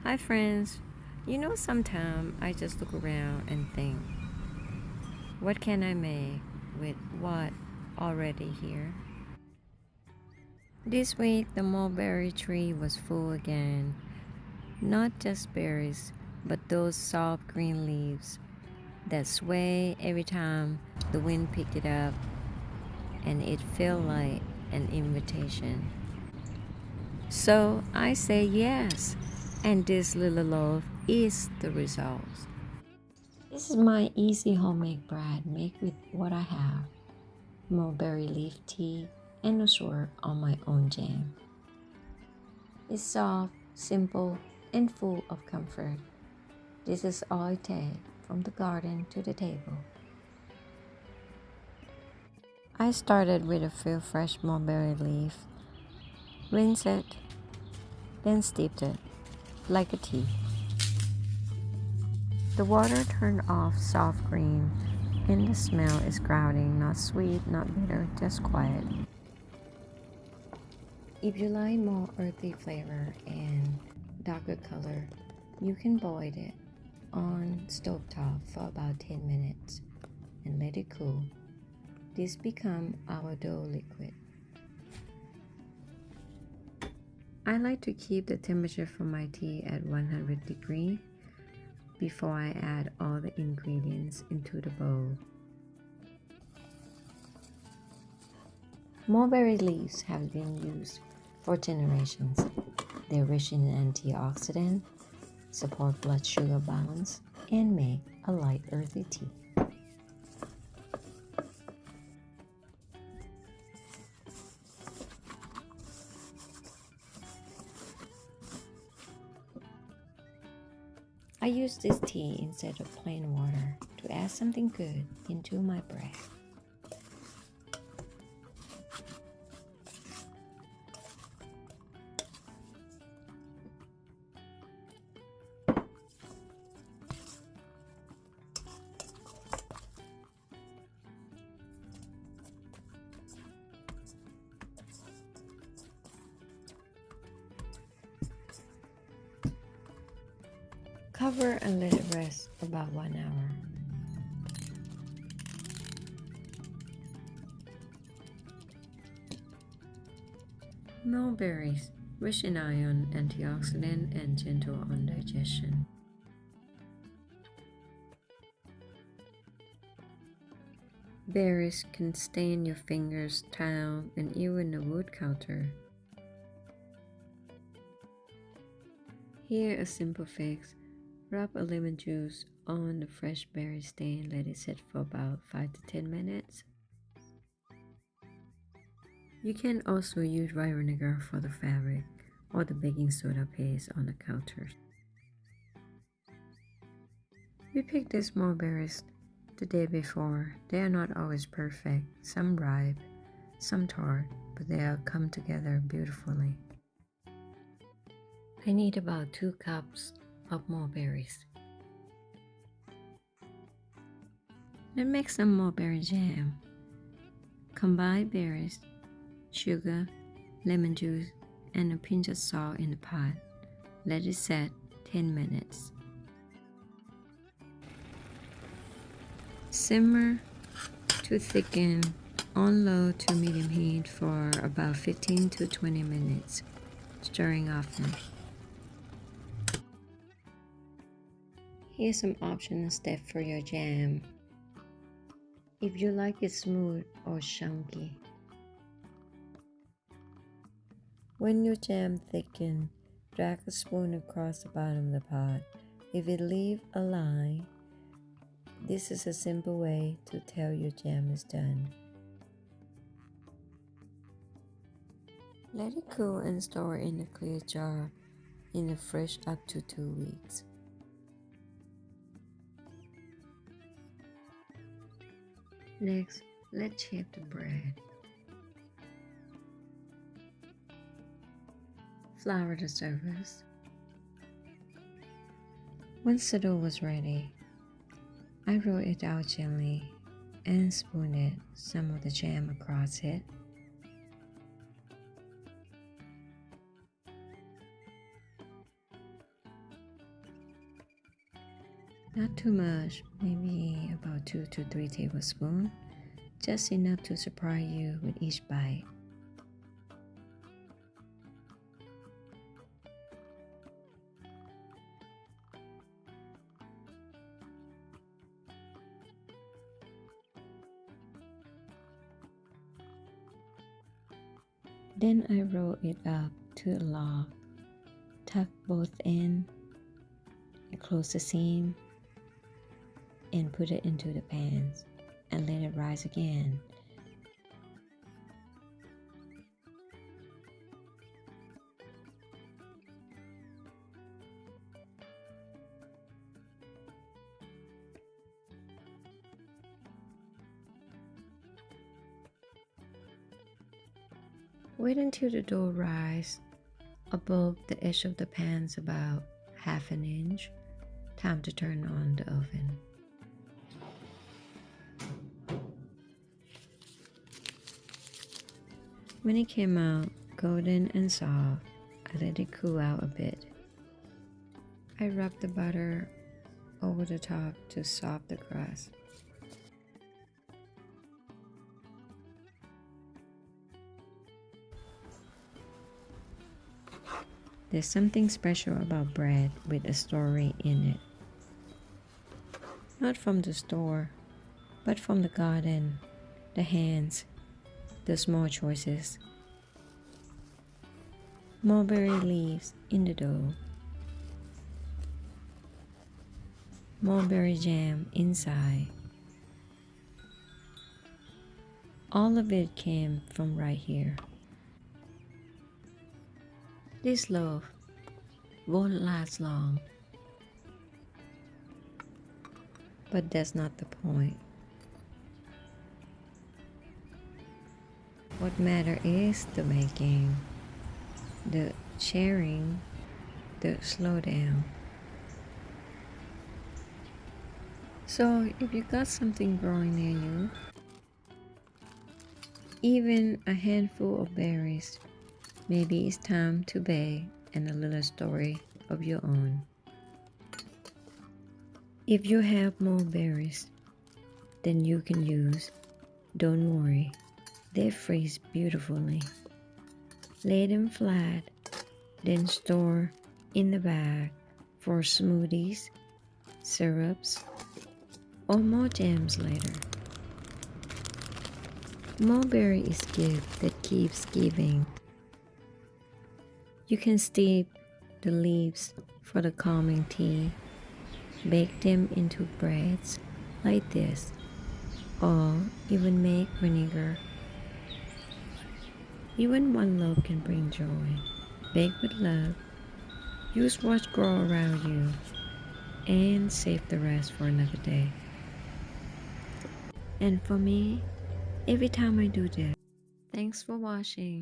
Hi, friends. Sometimes I just look around and think, what can I make with what already here? This week, the mulberry tree was full again. Not just berries, but those soft green leaves that sway every time the wind picked it up, and it felt like an invitation. So I say yes, and this little loaf is the result. This is my easy homemade bread made with what I have: mulberry leaf tea and a swirl on my own jam. It's soft, simple, and full of comfort. This is all I take from the garden to the table. I started with a few fresh mulberry leaves, rinsed it, then steeped it like a tea. The water turned off soft green, and the smell is grounding, not sweet, not bitter, just quiet. If you like more earthy flavor and darker color, you can boil it on stovetop for about 10 minutes and let it cool. This becomes our dough liquid. I like to keep the temperature for my tea at 100 degrees before I add all the ingredients into the bowl. Mulberry leaves have been used for generations. They're rich in antioxidants, support blood sugar balance, and make a light earthy tea. I use this tea instead of plain water to add something good into my bread. Cover and let it rest about 1 hour. Mulberries, rich in iron, antioxidant, and gentle on digestion. Berries can stain your fingers, towel, and even the wood counter. Here a simple fix. Rub a lemon juice on the fresh berry stain, let it sit for about 5 to 10 minutes. You can also use white vinegar for the fabric or the baking soda paste on the counters. We picked these mulberries the day before. They are not always perfect, some ripe, some tart, but they all come together beautifully. I need about 2 cups of mulberries. Let's make some mulberry jam. Combine berries, sugar, lemon juice, and a pinch of salt in the pot. Let it set 10 minutes. Simmer to thicken on low to medium heat for about 15 to 20 minutes, stirring often. Here's some optional steps for your jam. If you like it smooth or chunky. When your jam thickens, drag a spoon across the bottom of the pot. If it leaves a line, this is a simple way to tell your jam is done. Let it cool and store in a clear jar in the fridge up to 2 weeks. Next, let's shape the bread. Flour the surface. Once the dough was ready, I roll it out gently and spoon it some of the jam across it. Not too much, maybe about 2 to 3 tablespoons, just enough to surprise you with each bite. Then I roll it up to a log, tuck both ends, close the seam, and put it into the pans and let it rise again. Wait until the dough rises above the edge of the pans about ½ inch. Time to turn on the oven. When it came out golden and soft, I let it cool out a bit. I rubbed the butter over the top to soften the crust. There's something special about bread with a story in it. Not from the store, but from the garden, the hands, the small choices. Mulberry leaves in the dough. Mulberry jam inside. All of it came from right here. This loaf won't last long, but that's not the point. What matters is the making, the sharing, the slowdown. So if you got something growing near you, even a handful of berries, maybe it's time to bake and a little story of your own. If you have more berries than you can use, don't worry, they freeze beautifully. Lay them flat, then store in the bag for smoothies, syrups, or more jams later. Mulberry is gift that keeps giving. You can steep the leaves for the calming tea, bake them into breads like this, or even make vinegar. Even one loaf can bring joy. Bake with love, use what grows around you, and save the rest for another day. And for me, every time I do this, thanks for watching.